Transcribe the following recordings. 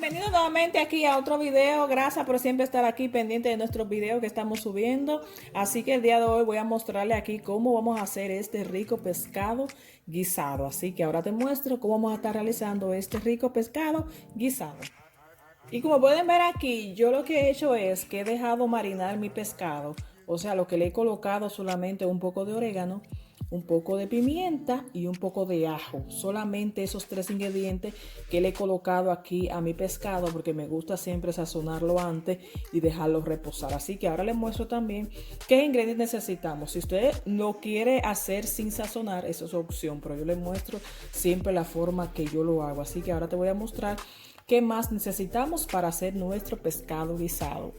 Bienvenidos nuevamente aquí a otro video. Gracias por siempre estar aquí pendiente de nuestros videos que estamos subiendo. Así que el día de hoy voy a mostrarle aquí cómo vamos a hacer este rico pescado guisado. Así que ahora te muestro cómo vamos a estar realizando este rico pescado guisado. Y como pueden ver aquí, yo lo que he hecho es que he dejado marinar mi pescado. O sea, lo que le he colocado solamente un poco de orégano, un poco de pimienta y un poco de ajo. Solamente esos tres ingredientes que le he colocado aquí a mi pescado porque me gusta siempre sazonarlo antes y dejarlo reposar. Así que ahora les muestro también qué ingredientes necesitamos. Si usted lo quiere hacer sin sazonar, eso es su opción, pero yo les muestro siempre la forma que yo lo hago. Así que ahora te voy a mostrar qué más necesitamos para hacer nuestro pescado guisado.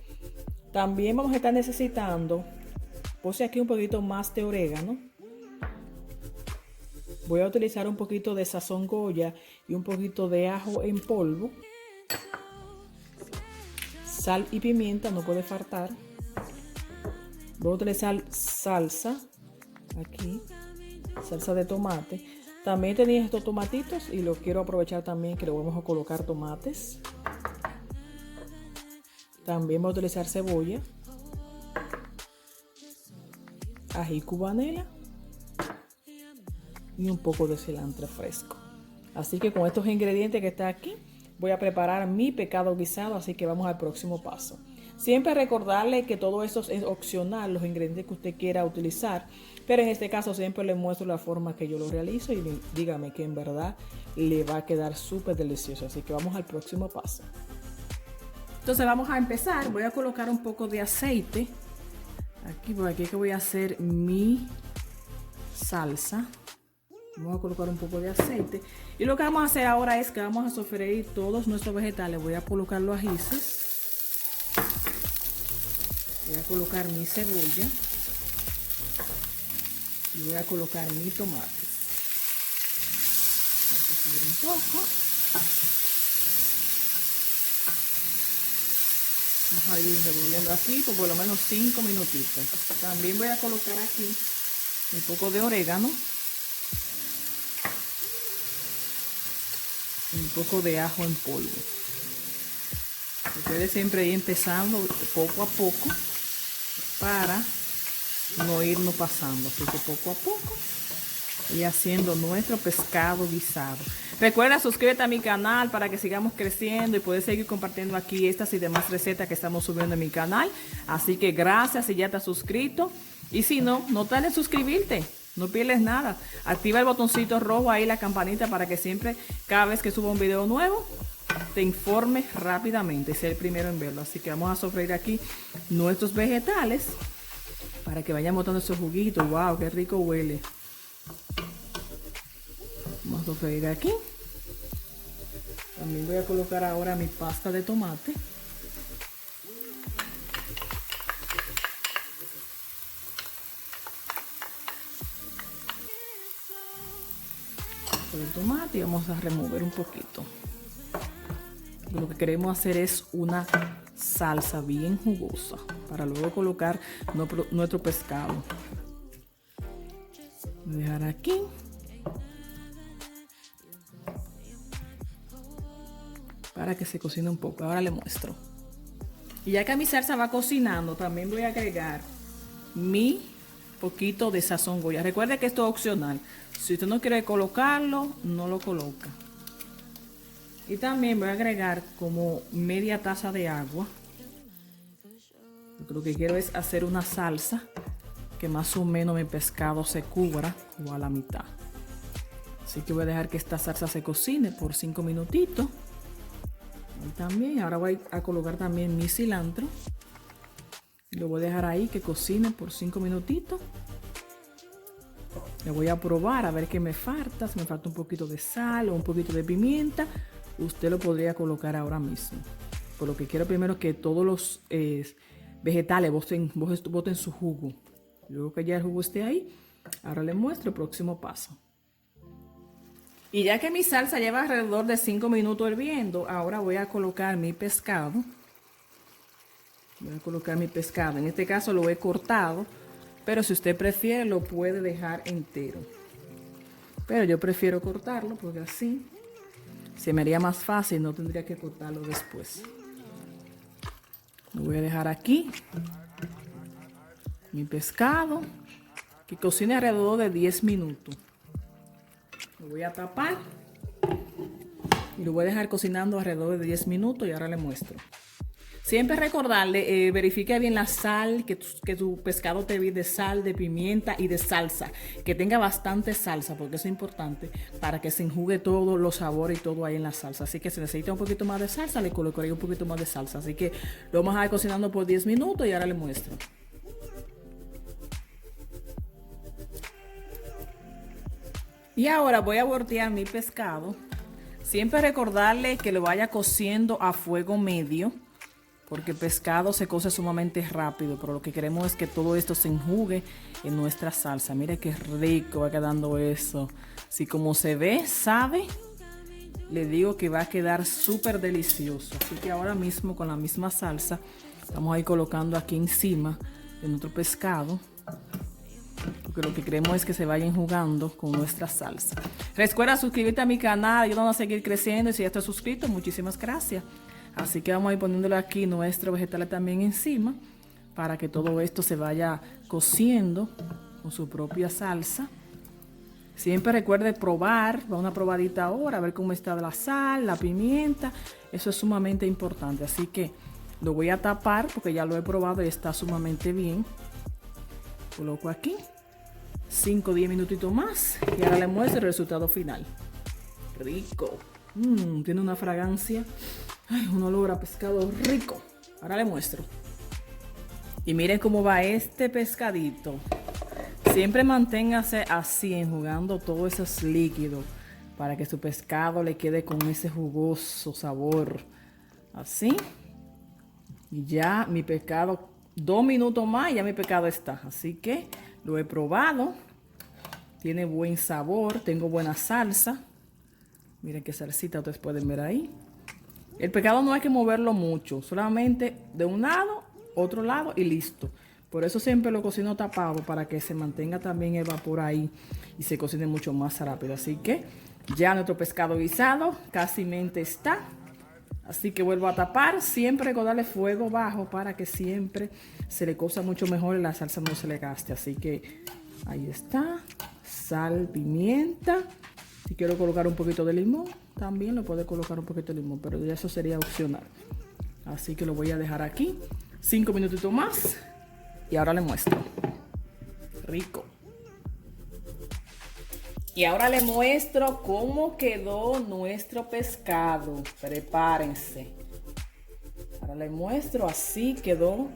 También vamos a estar necesitando, puse aquí un poquito más de orégano. Voy a utilizar un poquito de sazón Goya y un poquito de ajo en polvo. Sal y pimienta, no puede faltar. Voy a utilizar salsa, aquí, salsa de tomate. También tenía estos tomatitos y los quiero aprovechar también que le vamos a colocar tomates. También voy a utilizar cebolla, ají cubanela y un poco de cilantro fresco. Así que con estos ingredientes que están aquí voy a preparar mi pescado guisado, así que vamos al próximo paso. Siempre recordarle que todo esto es opcional, los ingredientes que usted quiera utilizar, pero en este caso siempre le muestro la forma que yo lo realizo y dígame que en verdad le va a quedar súper delicioso. Así que vamos al próximo paso. Entonces vamos a empezar. Voy a colocar un poco de aceite aquí, por aquí que voy a hacer mi salsa. Vamos a colocar un poco de aceite y lo que vamos a hacer ahora es que vamos a sofreír todos nuestros vegetales. Voy a colocar los ajíes, voy a colocar mi cebolla y voy a colocar mi tomate. Vamos a subir un poco. Vamos a ir revolviendo aquí por lo menos 5 minutitos. También voy a colocar aquí un poco de orégano, un poco de ajo en polvo. Ustedes siempre ir empezando poco a poco para no irnos pasando. Así que poco a poco y haciendo nuestro pescado guisado. Recuerda, suscríbete a mi canal para que sigamos creciendo y puedes seguir compartiendo aquí estas y demás recetas que estamos subiendo en mi canal. Así que gracias si ya te has suscrito. Y si no, no tardes en suscribirte. No pierdes nada. Activa el botoncito rojo ahí, la campanita, para que siempre, cada vez que suba un video nuevo, te informe rápidamente y sea el primero en verlo. Así que vamos a sofreír aquí nuestros vegetales para que vayan botando esos juguitos. ¡Wow! ¡Qué rico huele! Vamos a sofreír aquí. También voy a colocar ahora mi pasta de tomate. El tomate y vamos a remover un poquito. Lo que queremos hacer es una salsa bien jugosa para luego colocar nuestro pescado. Voy a dejar aquí. Para que se cocine un poco. Ahora le muestro. Y ya que mi salsa va cocinando, también voy a agregar mi poquito de sazón Goya. Recuerde que esto es opcional. Si usted no quiere colocarlo, no lo coloca. Y también voy a agregar como media taza de agua. Lo que quiero es hacer una salsa que más o menos mi pescado se cubra o a la mitad. Así que voy a dejar que esta salsa se cocine por 5 minutitos. Y también, ahora voy a colocar también mi cilantro. Lo voy a dejar ahí que cocine por 5 minutitos. Le voy a probar a ver qué me falta. Si me falta un poquito de sal o un poquito de pimienta, usted lo podría colocar ahora mismo. Por lo que quiero primero que todos los vegetales boten su jugo. Luego que ya el jugo esté ahí, ahora les muestro el próximo paso. Y ya que mi salsa lleva alrededor de 5 minutos hirviendo, ahora voy a colocar mi pescado. Voy a colocar mi pescado. En este caso lo he cortado, pero si usted prefiere lo puede dejar entero. Pero yo prefiero cortarlo porque así Se me haría más fácil, no tendría que cortarlo después. Lo voy a dejar aquí. Mi pescado, que cocine alrededor de 10 minutos. Lo voy a tapar y lo voy a dejar cocinando alrededor de 10 minutos y ahora le muestro. Siempre recordarle, verifique bien la sal, que tu pescado te de sal, de pimienta y de salsa. Que tenga bastante salsa, porque eso es importante para que se enjugue todos los sabores y todo ahí en la salsa. Así que si necesita un poquito más de salsa, le colocaré un poquito más de salsa. Así que lo vamos a dejar cocinando por 10 minutos y ahora le muestro. Y ahora voy a voltear mi pescado. Siempre recordarle que lo vaya cociendo a fuego medio, porque el pescado se cose sumamente rápido, pero lo que queremos es que todo esto se enjugue en nuestra salsa. Mire qué rico va quedando eso. Si como se ve, sabe, le digo que va a quedar súper delicioso. Así que ahora mismo con la misma salsa, vamos a ir colocando aquí encima de nuestro pescado, porque lo que queremos es que se vaya enjugando con nuestra salsa. Recuerda suscribirte a mi canal, ayúdanos a seguir creciendo, y si ya estás suscrito, muchísimas gracias. Así que vamos a ir poniéndole aquí nuestros vegetales también encima para que todo esto se vaya cociendo con su propia salsa. Siempre recuerde probar, va una probadita ahora, a ver cómo está la sal, la pimienta. Eso es sumamente importante. Así que lo voy a tapar porque ya lo he probado y está sumamente bien. Coloco aquí 5 o 10 minutitos más y ahora le muestro el resultado final. Rico. Tiene una fragancia. Ay, un olor a pescado rico. Ahora le muestro. Y miren cómo va este pescadito. Siempre manténgase así, enjugando todos esos líquidos para que su pescado le quede con ese jugoso sabor. Así. Y ya mi pescado, 2 minutos más y ya mi pescado está. Así que lo he probado. Tiene buen sabor, tengo buena salsa. Miren qué salsita ustedes pueden ver ahí. El pescado no hay que moverlo mucho, solamente de un lado, otro lado y listo. Por eso siempre lo cocino tapado, para que se mantenga también el vapor ahí y se cocine mucho más rápido. Así que ya nuestro pescado guisado casi está. Así que vuelvo a tapar, siempre con darle fuego bajo para que siempre se le cosa mucho mejor y la salsa no se le gaste. Así que ahí está, sal, pimienta. Si quiero colocar un poquito de limón, también lo puedo colocar un poquito de limón, pero ya eso sería opcional. Así que lo voy a dejar aquí 5 minutitos más y ahora le muestro. Rico. Y ahora le muestro cómo quedó nuestro pescado. Prepárense. Ahora le muestro, así quedó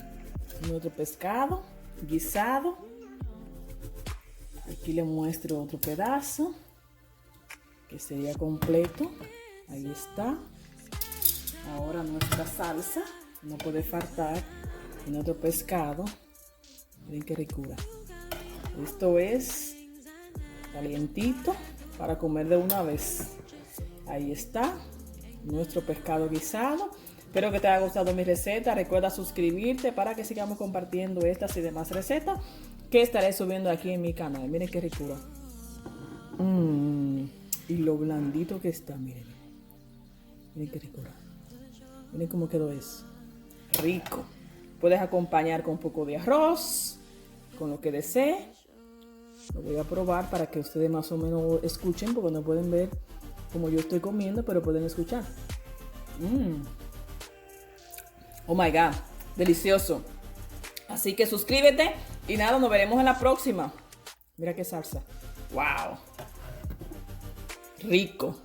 nuestro pescado guisado. Aquí le muestro otro pedazo, que sería completo. Ahí está. Ahora nuestra salsa, no puede faltar en nuestro pescado. Miren qué ricura. Esto es calientito para comer de una vez. Ahí está nuestro pescado guisado. Espero que te haya gustado mi receta. Recuerda suscribirte para que sigamos compartiendo estas y demás recetas que estaré subiendo aquí en mi canal. Miren qué ricura. Y lo blandito que está, miren. Miren qué ricura. Miren cómo quedó eso. Rico. Puedes acompañar con un poco de arroz, con lo que desee. Lo voy a probar para que ustedes más o menos escuchen, porque no pueden ver como yo estoy comiendo, pero pueden escuchar. Oh my God, delicioso. Así que suscríbete y nada, nos veremos en la próxima. Mira qué salsa. Wow. Rico.